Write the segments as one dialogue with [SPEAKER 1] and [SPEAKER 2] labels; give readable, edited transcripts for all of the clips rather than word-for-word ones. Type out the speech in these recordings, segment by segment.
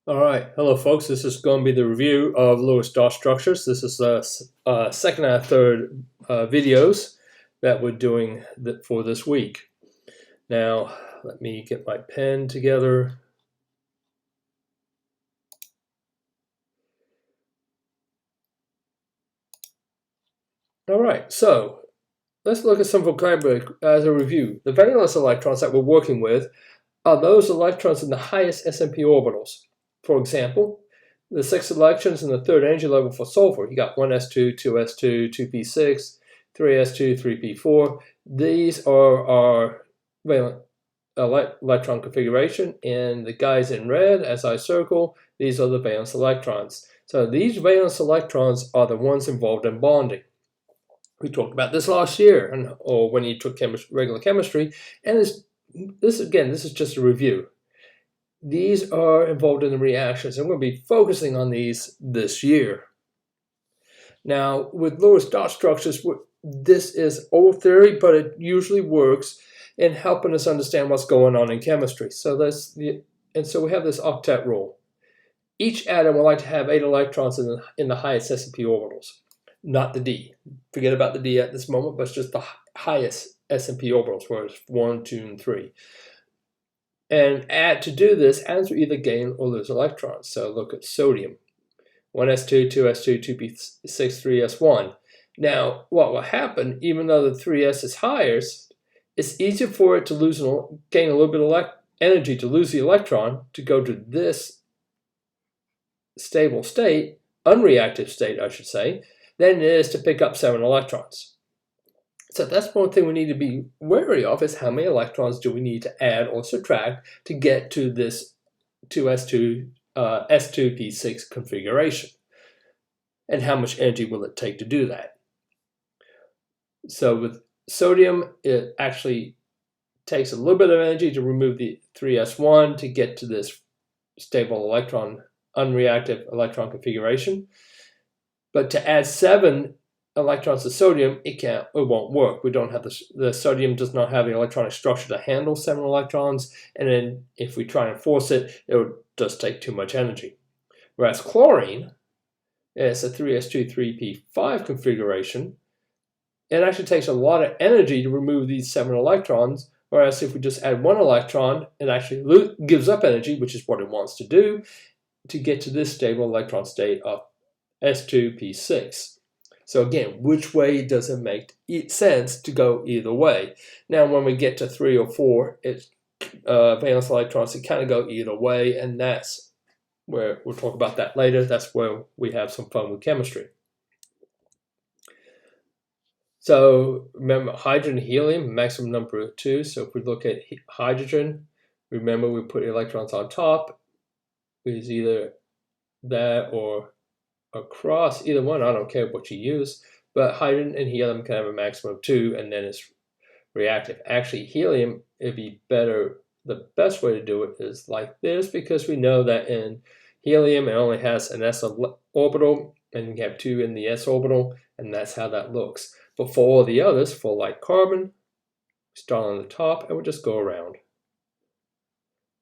[SPEAKER 1] All right, hello folks. This is going to be the review of Lewis dot structures. This is the second and third videos that we're doing for this week. Now, let me get my pen together. All right, so let's look at some vocabulary as a review. The valence electrons that we're working with are those electrons in the highest SNP orbitals. For example, the 6 electrons in the third energy level for sulfur. You got 1s2, 2s2, 2p6, 3s2, 3p4. These are our valent electron configuration, and the guys in red, as I circle, these are the valence electrons. So these valence electrons are the ones involved in bonding. We talked about this last year, or when you took regular chemistry, and this is just a review. These are involved in the reactions, and we're going to be focusing on these this year. Now, with Lewis dot structures, this is old theory, but it usually works in helping us understand what's going on in chemistry. So we have this octet rule. Each atom would like to have 8 electrons in the highest SNP orbitals, not the d. Forget about the d at this moment, but it's just the highest SNP orbitals, where it's 1, 2, and 3. And to do this, atoms will either gain or lose electrons. So look at sodium. 1s2, 2s2, 2p6, 3s1. Now, what will happen, even though the 3s is higher, it's easier for it to gain a little bit of energy to lose the electron to go to this stable state, unreactive state, I should say, than it is to pick up 7 electrons. So that's one thing we need to be wary of, is how many electrons do we need to add or subtract to get to this 2s2, s2p6 configuration, and how much energy will it take to do that. So with sodium, it actually takes a little bit of energy to remove the 3s1 to get to this stable electron, unreactive electron configuration. But to add 7 electrons to sodium, it won't work. We don't have the sodium does not have the electronic structure to handle 7 electrons, and then if we try and force it, it would just take too much energy. Whereas chlorine, it's a 3s2, 3p5 configuration. It actually takes a lot of energy to remove these 7 electrons, whereas if we just add 1 electron, it actually gives up energy, which is what it wants to do, to get to this stable electron state of s2p6. So again, which way does it make sense to go either way? Now, when we get to 3 or 4, it's valence electrons, it kind of go either way, and that's where we'll talk about that later. That's where we have some fun with chemistry. So remember, hydrogen and helium, maximum number of 2. So if we look at hydrogen, remember we put electrons on top. It's either that or across, either one, I don't care what you use, but hydrogen and helium can have a maximum of 2, and then it's reactive. Actually, helium, it'd be better, the best way to do it is like this, because we know that in helium, it only has an s orbital, and we have 2 in the s orbital, and that's how that looks. But for all the others, for like carbon, start on the top, and we'll just go around.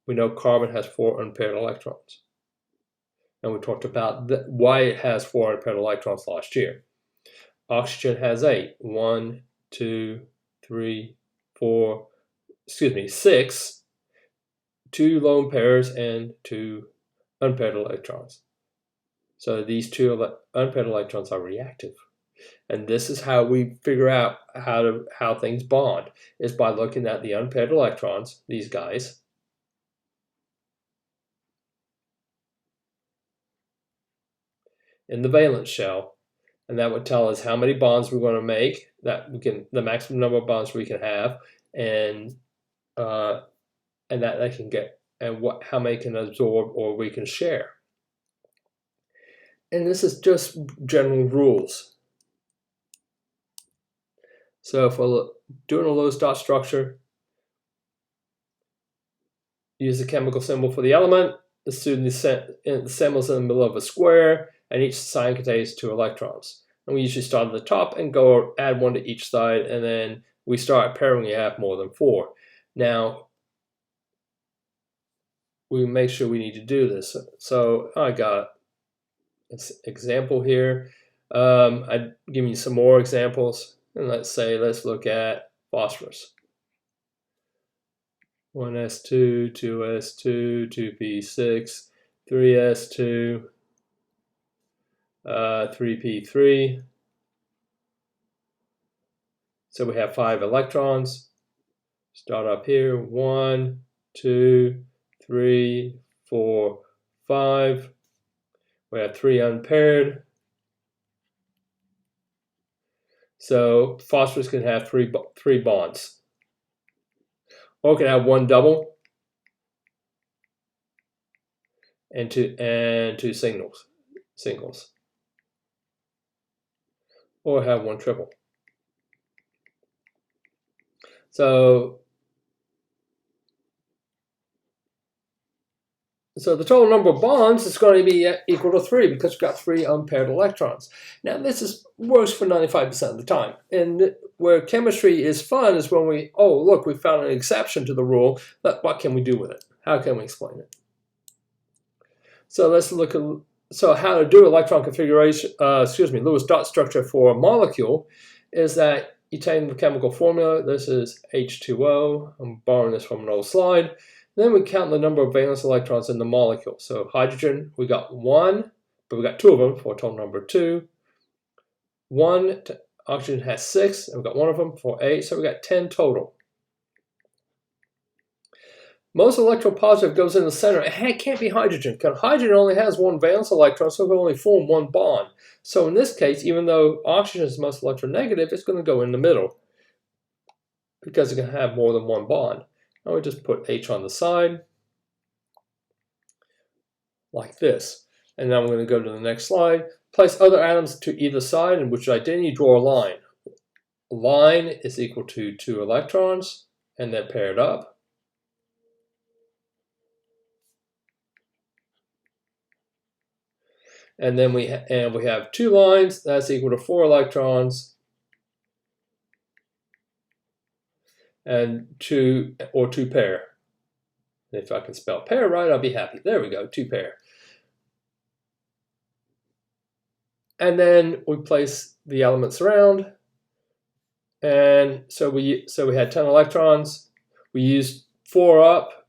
[SPEAKER 1] We know carbon has 4 unpaired electrons. And we talked about why it has 4 unpaired electrons last year. Oxygen has 8. 1, 2, 3, 4, 6. 2 lone pairs and 2 unpaired electrons. So these 2 unpaired electrons are reactive. And this is how we figure out how things bond, is by looking at the unpaired electrons, these guys, in the valence shell, and that would tell us how many bonds we're going to make, the maximum number of bonds we can have, and that they can get, and how many can absorb or we can share. And this is just general rules. So if we're doing a Lewis dot structure, use the chemical symbol for the element, assume the symbol's in the middle of a square, and each sign contains 2 electrons. And we usually start at the top and add 1 to each side, and then we start pairing when you have more than 4. Now, we make sure we need to do this. So I got an example here. I'm giving you some more examples, and let's look at phosphorus. 1s2, 2s2, 2p6, 3s2, 3p3. So we have 5 electrons. Start up here. 1, 2, 3, 4, 5. We have 3 unpaired. So phosphorus can have three bonds. Or it can have 1 double and two singles. Or have 1 triple. So the total number of bonds is going to be equal to 3 because we've got 3 unpaired electrons. Now this works for 95% of the time. And where chemistry is fun is when we found an exception to the rule. What can we do with it? How can we explain it? So let's look at how to do electron configuration. Lewis dot structure for a molecule is that you take the chemical formula. This is H2O. I'm borrowing this from an old slide. Then we count the number of valence electrons in the molecule. So hydrogen, we got 1, but we got 2 of them for a total number 2. Oxygen has 6, and we got 1 of them for 8, so we got 10 total. Most electropositive goes in the center. It can't be hydrogen, because hydrogen only has 1 valence electron, so it can only form 1 bond. So in this case, even though oxygen is most electronegative, it's going to go in the middle, because it can have more than 1 bond. Now we just put H on the side, like this. And now I'm going to go to the next slide. Place other atoms to either side, in which then you draw a line. A line is equal to 2 electrons, and they're paired up. And then we have 2 lines, that's equal to 4 electrons, and 2 pair. If I can spell pair right, I'll be happy. There we go, 2 pair. And then we place the elements around. And so we had 10 electrons. We used 4 up.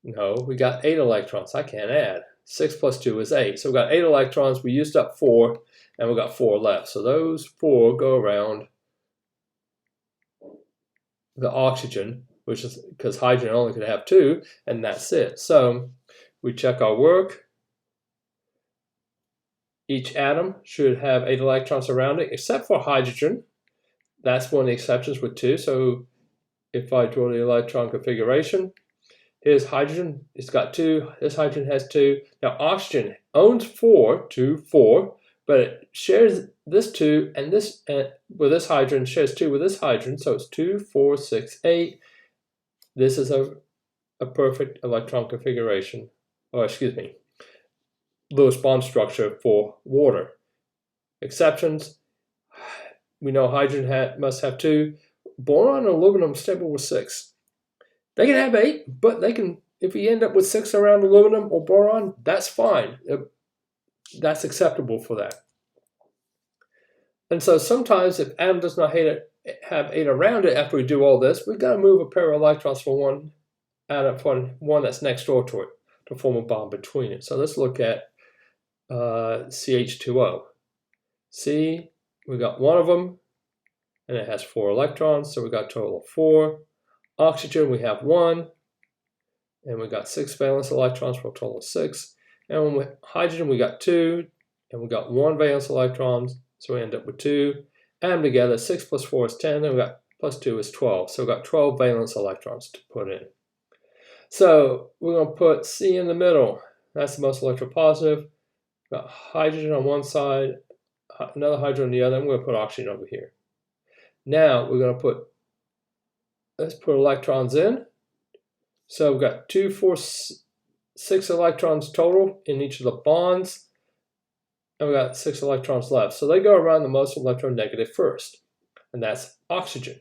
[SPEAKER 1] No, we got 8 electrons. I can't add. 6 plus 2 is 8. So we got 8 electrons. We used up 4, and we got 4 left. So those 4 go around the oxygen, which is because hydrogen only could have 2, and that's it. So we check our work. Each atom should have 8 electrons around it, except for hydrogen. That's one of the exceptions with 2. So if I draw the electron configuration, here's hydrogen. It's got 2. This hydrogen has 2. Now oxygen owns 4, but it shares this 2 and this with this hydrogen, shares 2 with this hydrogen. So it's 2, 4, 6, 8. This is a perfect electron configuration. Lewis bond structure for water. Exceptions, we know hydrogen must have 2. Boron and aluminum stable with 6. They can have 8, but they can, if you end up with 6 around aluminum or boron, that's fine. That's acceptable for that. And so sometimes if atom does not have 8 around it after we do all this, we've got to move a pair of electrons from one atom for one that's next door to it to form a bond between it. So let's look at CH2O. See, we got 1 of them, and it has 4 electrons, so we got a total of 4. Oxygen, we have 1, and we got 6 valence electrons for a total of 6. And with hydrogen, we got 2, and we got 1 valence electrons, so we end up with 2. Add them together, 6 plus 4 is 10, and we got plus 2 is 12. So we've got 12 valence electrons to put in. So we're going to put C in the middle. That's the most electropositive. We've got hydrogen on one side, another hydrogen on the other, and we're going to put oxygen over here. Now we're going to let's put electrons in. So we've got 2, 4, 6 electrons total in each of the bonds, and we've got 6 electrons left. So they go around the most electronegative first, and that's oxygen.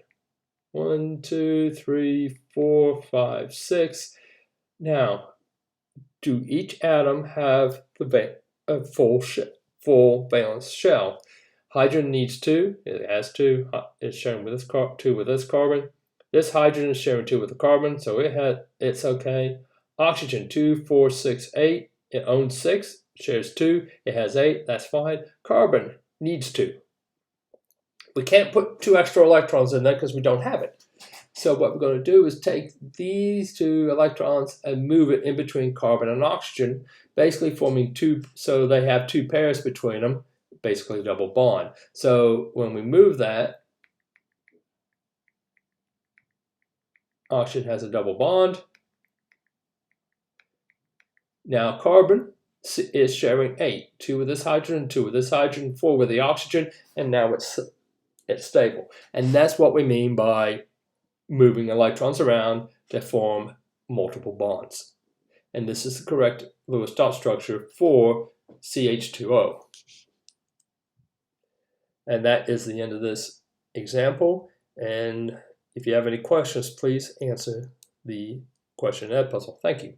[SPEAKER 1] 1, 2, 3, 4, 5, 6. Now, do each atom have a full valence shell? Hydrogen needs 2. It has 2. It's sharing with this 2 with this carbon. This hydrogen is sharing 2 with the carbon, so it's okay. Oxygen 2, 4, 6, 8. It owns 6. Shares 2. It has 8. That's fine. Carbon needs 2. We can't put 2 extra electrons in there because we don't have it. So what we're going to do is take these 2 electrons and move it in between carbon and oxygen, basically forming 2, so they have 2 pairs between them, basically a double bond. So when we move that, oxygen has a double bond. Now carbon is sharing 8, 2 with this hydrogen, 2 with this hydrogen, 4 with the oxygen, and now it's stable. And that's what we mean by moving electrons around to form multiple bonds. And this is the correct Lewis dot structure for CH2O. And that is the end of this example. And if you have any questions, please answer the question and puzzle. Thank you.